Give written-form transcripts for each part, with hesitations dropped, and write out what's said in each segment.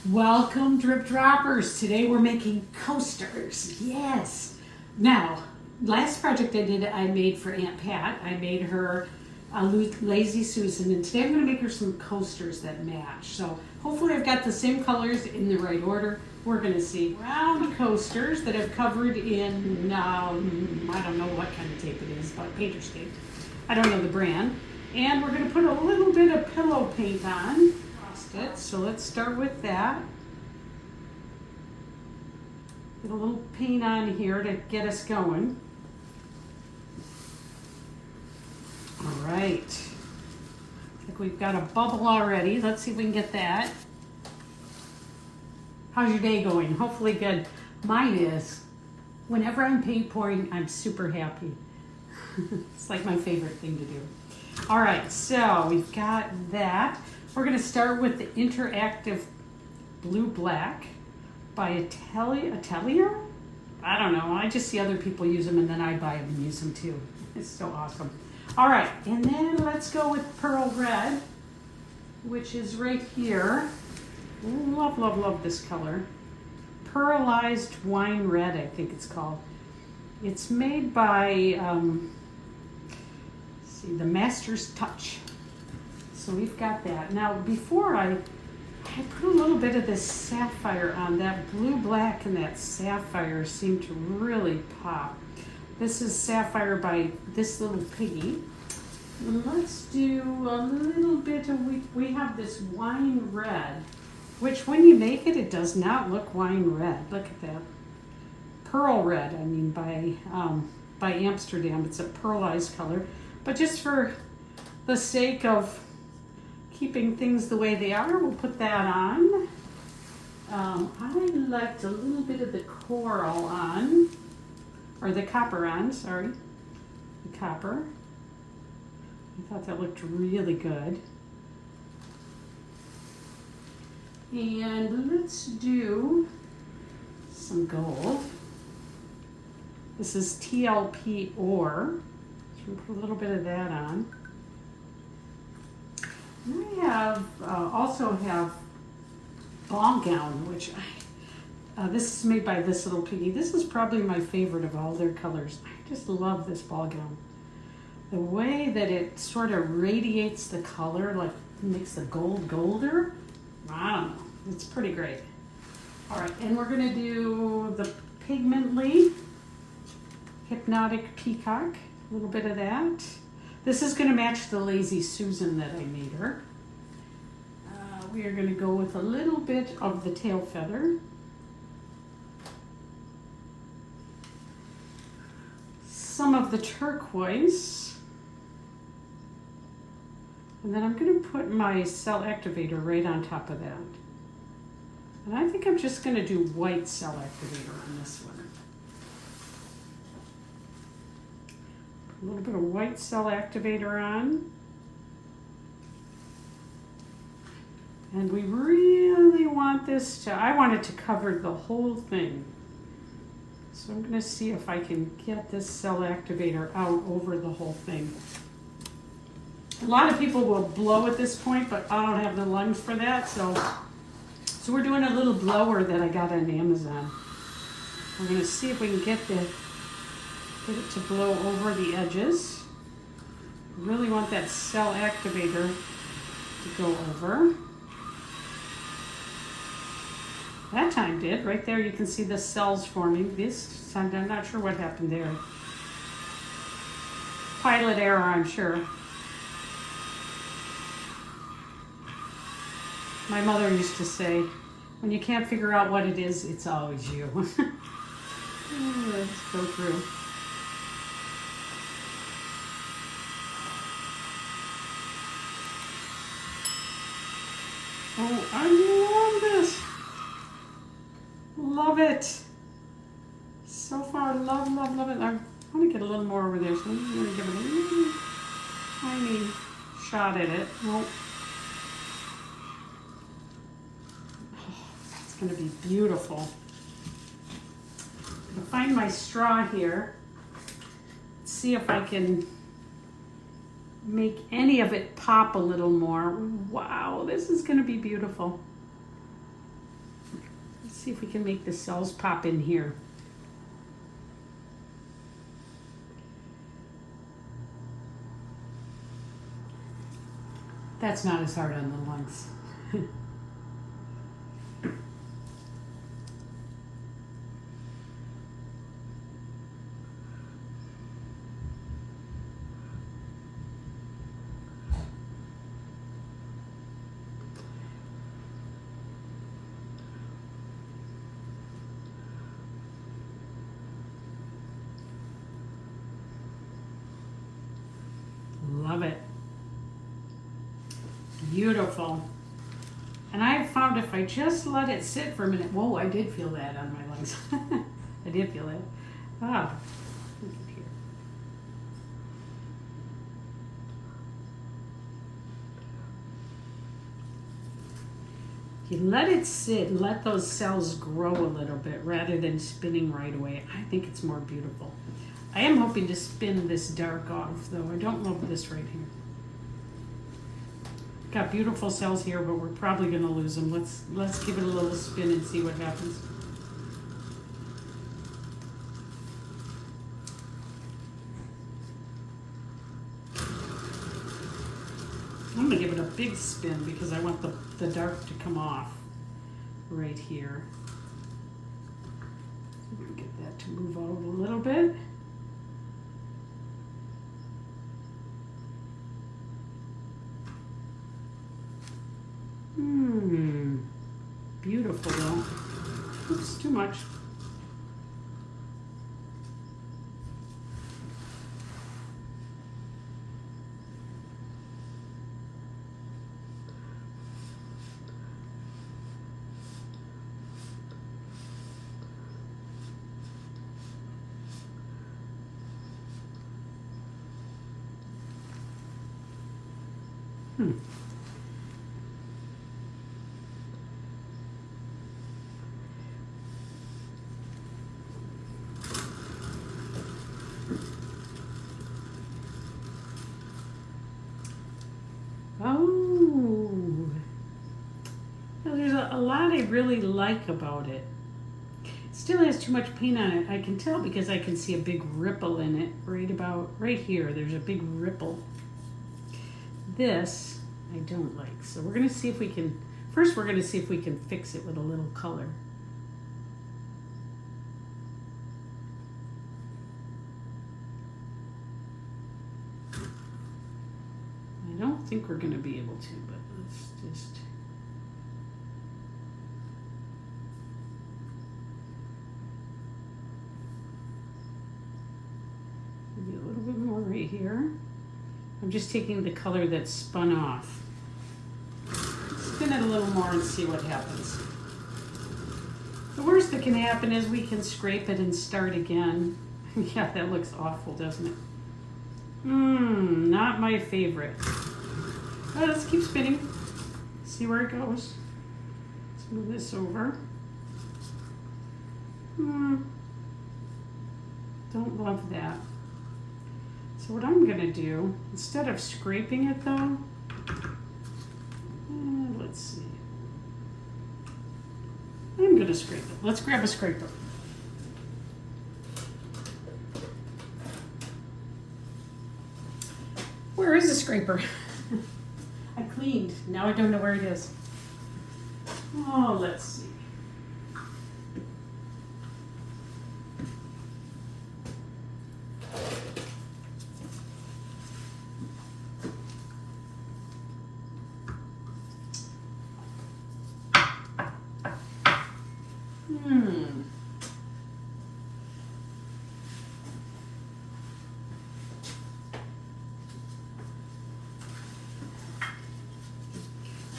Welcome, Drip Droppers. Today we're making coasters. Yes. Now, last project I did, I made for Aunt Pat. I made her a Lazy Susan, and today I'm going to make her some coasters that match. So hopefully I've got the same colors in the right order. We're going to see round coasters that I've covered in, I don't know what kind of tape it is, but painter's tape. I don't know the brand. And we're going to put a little bit of pillow paint on. It. So let's start with that. Get a little paint on here to get us going. All right. I think we've got a bubble already. Let's see if we can get that. How's your day going? Hopefully good. Mine is. Whenever I'm paint pouring, I'm super happy. It's like my favorite thing to do. All right, so we've got that. We're going to start with the Interactive Blue Black by Atelier. I don't know. I just see other people use them and then I buy them and use them too. It's so awesome. All right, and then let's go with Pearl Red, which is right here. Ooh, love, love, love this color. Pearlized Wine Red, I think it's called. It's made by, the Master's Touch. So we've got that. Now before I put a little bit of this sapphire on. That blue black and that sapphire seem to really pop. This is Sapphire by this Little Piggy. And let's do a little bit of, we have this wine red, which when you make it, it does not look wine red. Look at that. Pearl red, I mean, by Amsterdam. It's a pearlized color. But just for the sake of keeping things the way they are, we'll put that on. I liked a little bit of the coral on, or the copper on, sorry. The copper. I thought that looked really good. And let's do some gold. This is TLP ore. So we'll put a little bit of that on. And I have also have Ballgown, which this is made by this Little Piggy. This is probably my favorite of all their colors. I just love this Ballgown. The way that it sort of radiates the color, like makes the gold golder. I don't know. It's pretty great. All right, and we're gonna do the Pigmently Hypnotic Peacock. A little bit of that. This is going to match the Lazy Susan that I made her. We are going to go with a little bit of the Tailfeather. Some of the turquoise. And then I'm going to put my cell activator right on top of that. And I think I'm just going to do white cell activator on this one. A little bit of white cell activator on. And we really want this to, I want it to cover the whole thing. So I'm going to see if I can get this cell activator out over the whole thing. A lot of people will blow at this point, but I don't have the lungs for that. So we're doing a little blower that I got on Amazon. We're going to see if we can get it to blow over the edges. Really want that cell activator to go over. That time did. Right there you can see the cells forming. This time I'm not sure what happened there. Pilot error, I'm sure. My mother used to say, when you can't figure out what it is, it's always you. Let's go through. Oh, I love this. Love it. So far, love, love, love it. I want to get a little more over there, so I'm going to give it a little tiny shot at it. Nope. Oh, it's going to be beautiful. I'm going to find my straw here. See if I can make any of it pop a little more. Wow, this is going to be beautiful. Let's see if we can make the cells pop in here. That's not as hard on the lungs. Love it. Beautiful. And I found if I just let it sit for a minute, whoa, I did feel that on my lungs. I did feel that. Ah, look at here. You let it sit and let those cells grow a little bit rather than spinning right away. I think it's more beautiful. I am hoping to spin this dark off, though. I don't love this right here. Got beautiful cells here, but we're probably going to lose them. Let's give it a little spin and see what happens. I'm going to give it a big spin because I want the dark to come off right here. So we're going to get that to move out a little bit. Beautiful though. Oops, too much. Oh, now there's a lot I really like about it. It still has too much paint on it. I can tell because I can see a big ripple in it right here. There's a big ripple. This I don't like. So we're going to see if we can, first we're going to see if we can fix it with a little color. I don't think we're going to be able to, but let's just... maybe a little bit more right here. I'm just taking the color that's spun off. Spin it a little more and see what happens. The worst that can happen is we can scrape it and start again. Yeah, that looks awful, doesn't it? Not my favorite. Oh, let's keep spinning. See where it goes. Let's move this over. Don't love that. So what I'm gonna do, instead of scraping it though, let's see. I'm gonna scrape it. Let's grab a scraper. Where is the scraper? I cleaned. Now I don't know where it is. Oh, let's see.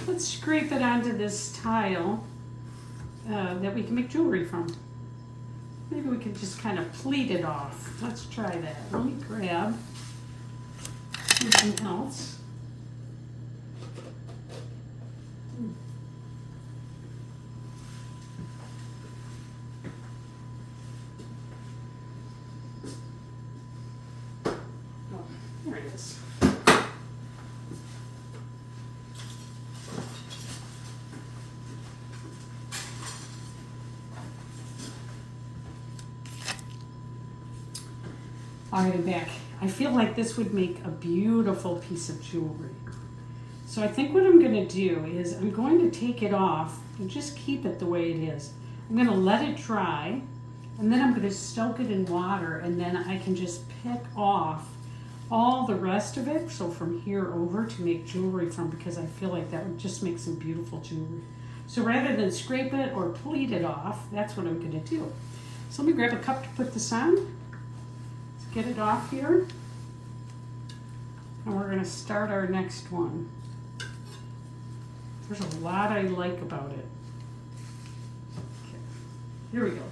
Let's scrape it onto this tile that we can make jewelry from. Maybe we can just kind of pleat it off. Let's try that. Let me grab something else. Oh, there it is. All right, I'm back. I feel like this would make a beautiful piece of jewelry. So I think what I'm gonna do is I'm going to take it off and just keep it the way it is. I'm gonna let it dry, and then I'm gonna soak it in water, and then I can just pick off all the rest of it, so from here over to make jewelry from, because I feel like that would just make some beautiful jewelry. So rather than scrape it or pleat it off, that's what I'm gonna do. So let me grab a cup to put this on. Let's get it off here. And we're gonna start our next one. There's a lot I like about it. Okay, here we go.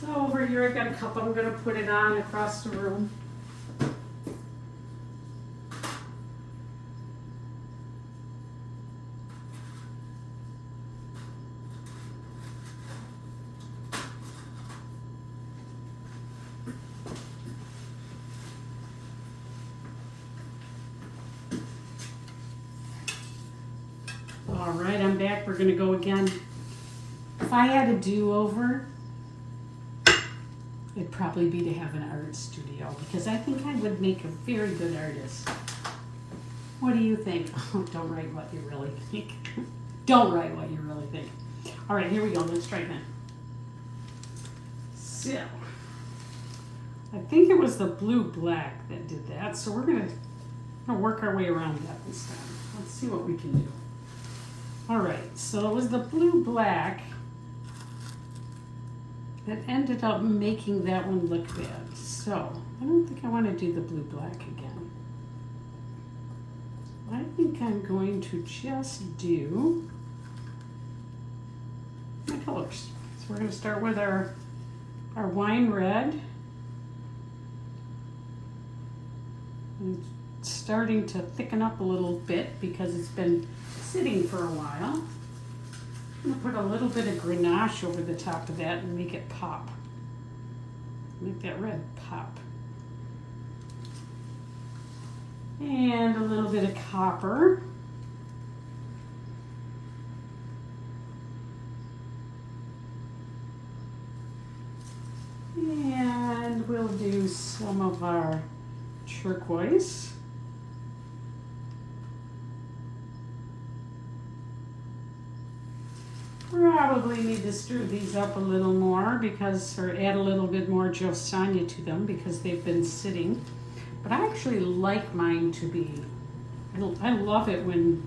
So over here I've got a cup, I'm gonna put it on across the room. All right, I'm back. We're gonna go again. If I had a do-over, it'd probably be to have an art studio, because I think I would make a very good artist. What do you think? Oh, don't write what you really think. Don't write what you really think. All right, here we go. Let's try again. So, I think it was the blue-black that did that, so we're gonna work our way around that this time. Let's see what we can do. All right, so it was the blue-black that ended up making that one look bad. So I don't think I want to do the blue-black again. I think I'm going to just do my colors. So we're going to start with our wine red. And it's starting to thicken up a little bit because it's been sitting for a while. I'm going to put a little bit of Grenache over the top of that and make it pop. Make that red pop. And a little bit of copper. And we'll do some of our turquoise. Probably need to stir these up a little more or add a little bit more Josanya to them because they've been sitting. But I actually like mine to be, I love it when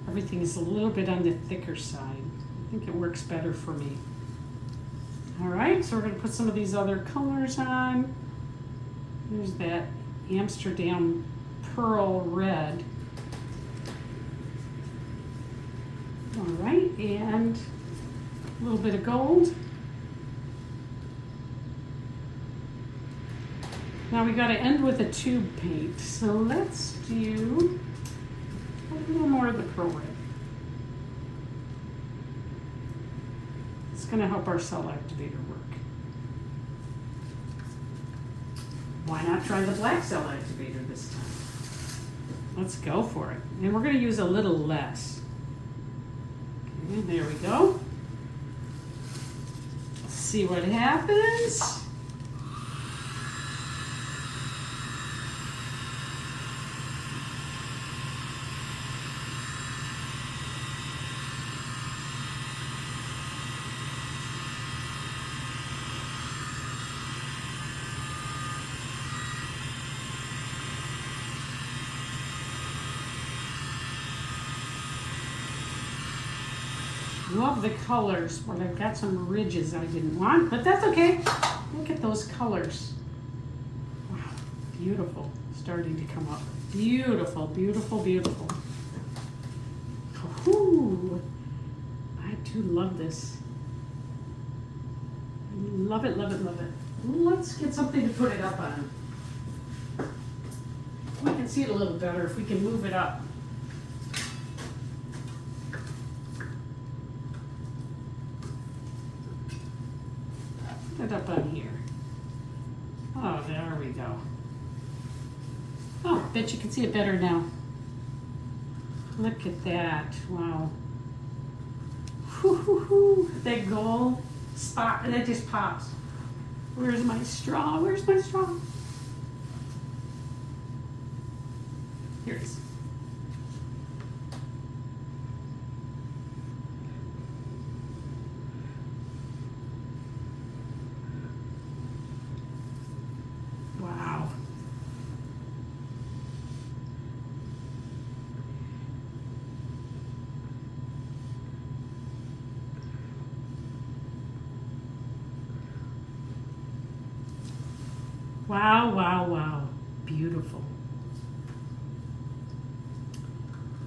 everything is a little bit on the thicker side. I think it works better for me. All right, so we're gonna put some of these other colors on. There's that Amsterdam Pearl Red. All right, and a little bit of gold. Now we got to end with a tube paint, so let's do a little more of the Pearl Red. It's going to help our cell activator work. Why not try the black cell activator this time? Let's go for it. And we're going to use a little less. Okay, there we go. Let's see what happens. Love the colors, but I've got some ridges I didn't want, but that's okay. Look at those colors. Wow, beautiful. Starting to come up. Beautiful, beautiful, beautiful. Ooh, I do love this. Love it, love it, love it. Let's get something to put it up on. We can see it a little better if we can move it up. Put it up on here. Oh, there we go. Oh, I bet you can see it better now. Look at that. Wow. Whoo, whoo, whoo. That gold spot, that just pops. Where's my straw? Where's my straw? Here it is. Wow. Wow, wow, wow. Beautiful.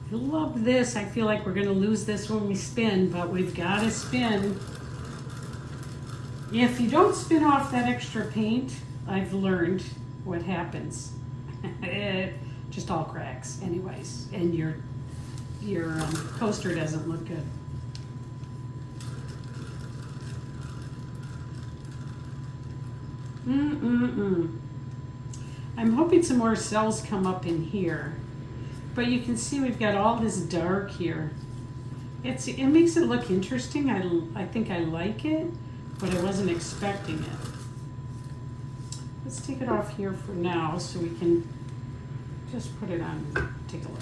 I love this. I feel like we're going to lose this when we spin, but we've got to spin. If you don't spin off that extra paint, I've learned what happens. It just all cracks anyways, and your coaster doesn't look good. I'm hoping some more cells come up in here, but you can see we've got all this dark here. It makes it look interesting. I think I like it, but I wasn't expecting it. Let's take it off here for now so we can just put it on. Take a look.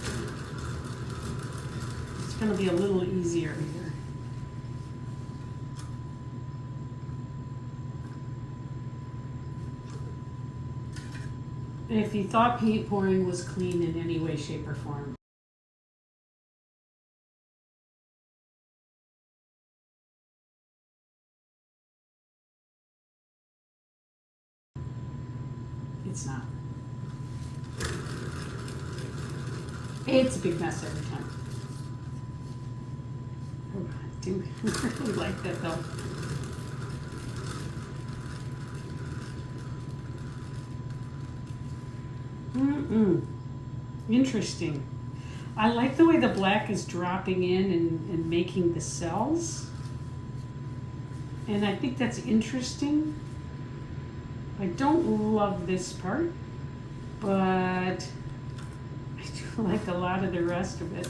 It's going to be a little easier here. If you thought paint pouring was clean in any way, shape, or form, it's not. It's a big mess every time. Oh, I do really like that though. Interesting. I like the way the black is dropping in and making the cells. And I think that's interesting. I don't love this part, but I do like a lot of the rest of it.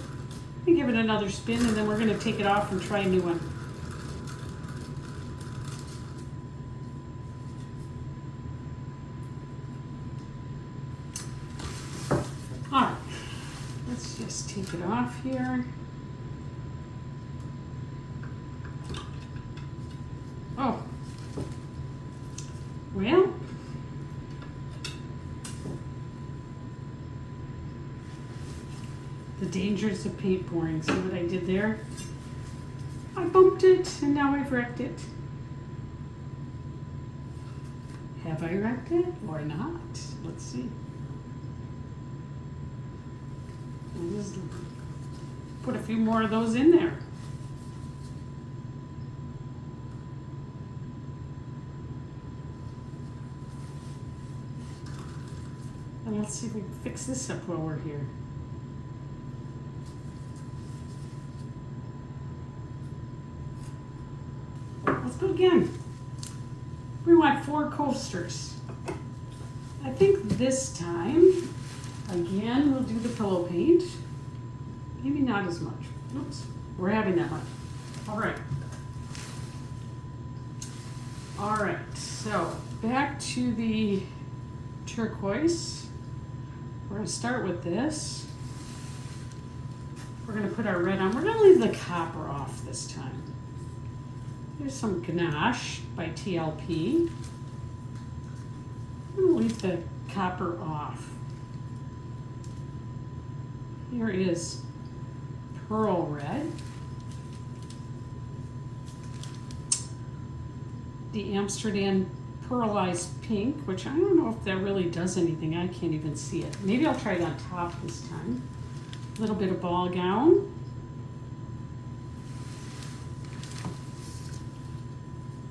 Let me give it another spin and then we're going to take it off and try a new one. Alright, let's just take it off here. Oh, well, the dangers of paint pouring. See what I did there? I bumped it and now I've wrecked it. Have I wrecked it or not? Let's see. I'll just put a few more of those in there. And let's see if we can fix this up while we're here. Let's go again. We want 4 coasters. I think this time, again, we'll do the pillow paint. Maybe not as much. Oops, we're having that much. All right. All right, so back to the turquoise. We're gonna start with this. We're gonna put our red on. We're gonna leave the copper off this time. Here's some ganache by TLP. I'm gonna leave the copper off. Here is pearl red. The Amsterdam Pearlized pink, which I don't know if that really does anything. I can't even see it. Maybe I'll try it on top this time. A little bit of Ballgown.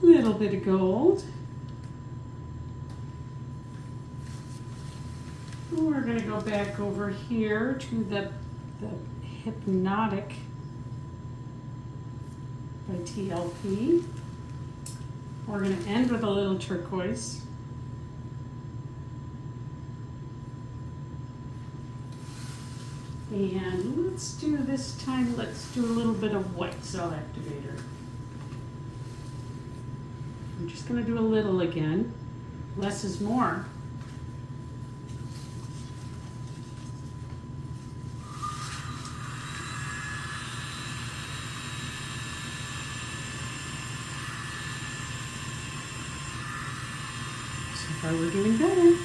A little bit of gold. We're going to go back over here to the Hypnotic by TLP. We're going to end with a little turquoise. And let's do this time, let's do a little bit of white cell activator. I'm just going to do a little again. less is more. So far we're doing better.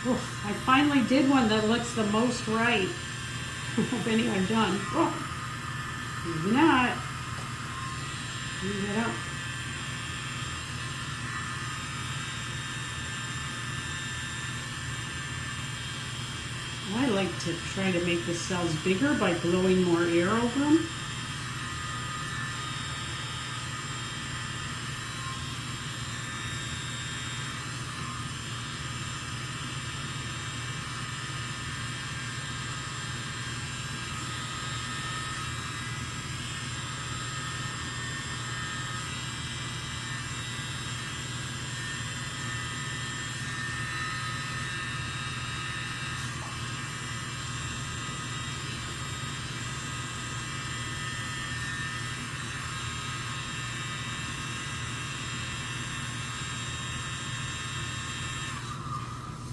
Oof, I finally did one that looks the most right of any I've done. Oh, maybe not. Leave it up. I like to try to make the cells bigger by blowing more air over them.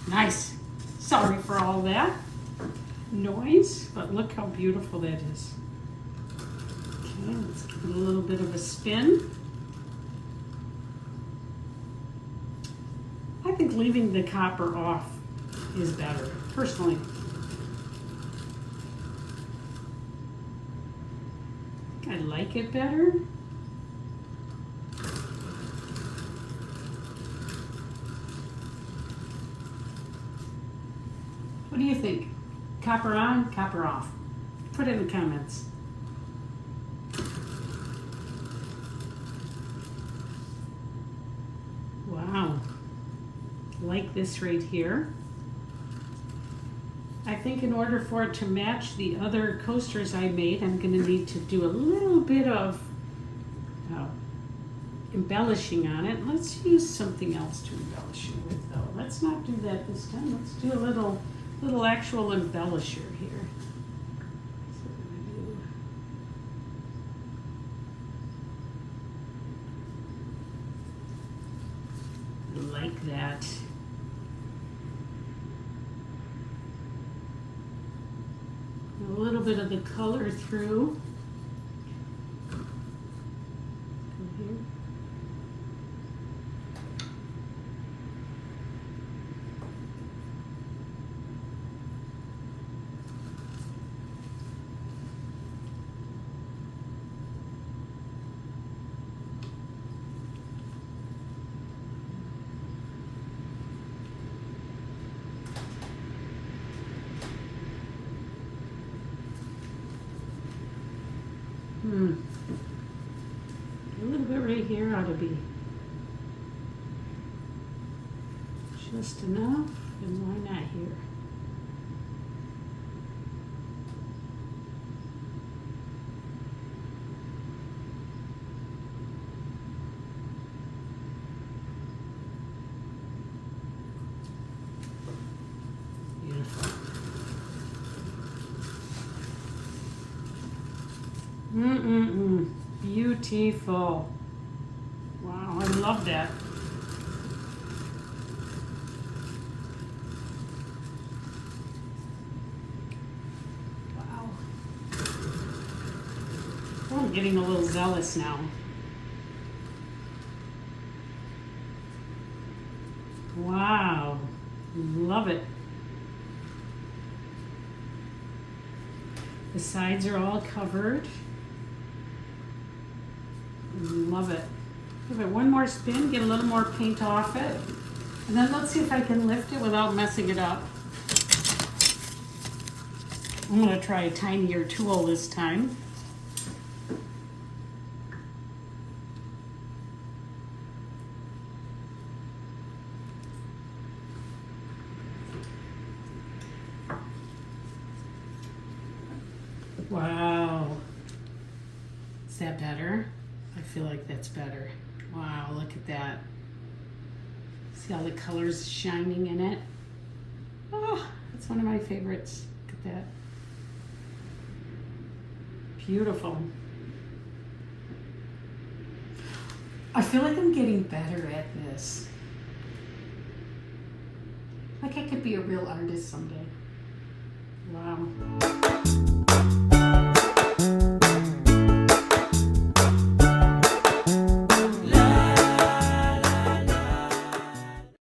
Nice. Sorry for all that noise, but look how beautiful that is. Okay, let's give it a little bit of a spin. I think leaving the copper off is better, personally. I like it better. What do you think? Copper on, copper off? Put it in the comments. Wow. Like this right here. I think in order for it to match the other coasters I made, I'm going to need to do a little bit of embellishing on it. Let's use something else to embellish it with, though. Let's not do that this time. Let's do a little actual embellisher here. So I like that. A little bit of the color through. Here. A little bit right here ought to be just enough, and why not here? Beautiful. Beautiful. Wow, I love that. Wow. Oh, I'm getting a little zealous now. Wow, love it. The sides are all covered. Love it. Give it one more spin, get a little more paint off it. And then let's see if I can lift it without messing it up. I'm gonna try a tinier tool this time. Wow. Is that better? I feel like that's better. Wow, look at that. See all the colors shining in it? Oh, that's one of my favorites. that. Beautiful. I feel like I'm getting better at this. Like I could be a real artist someday. Wow.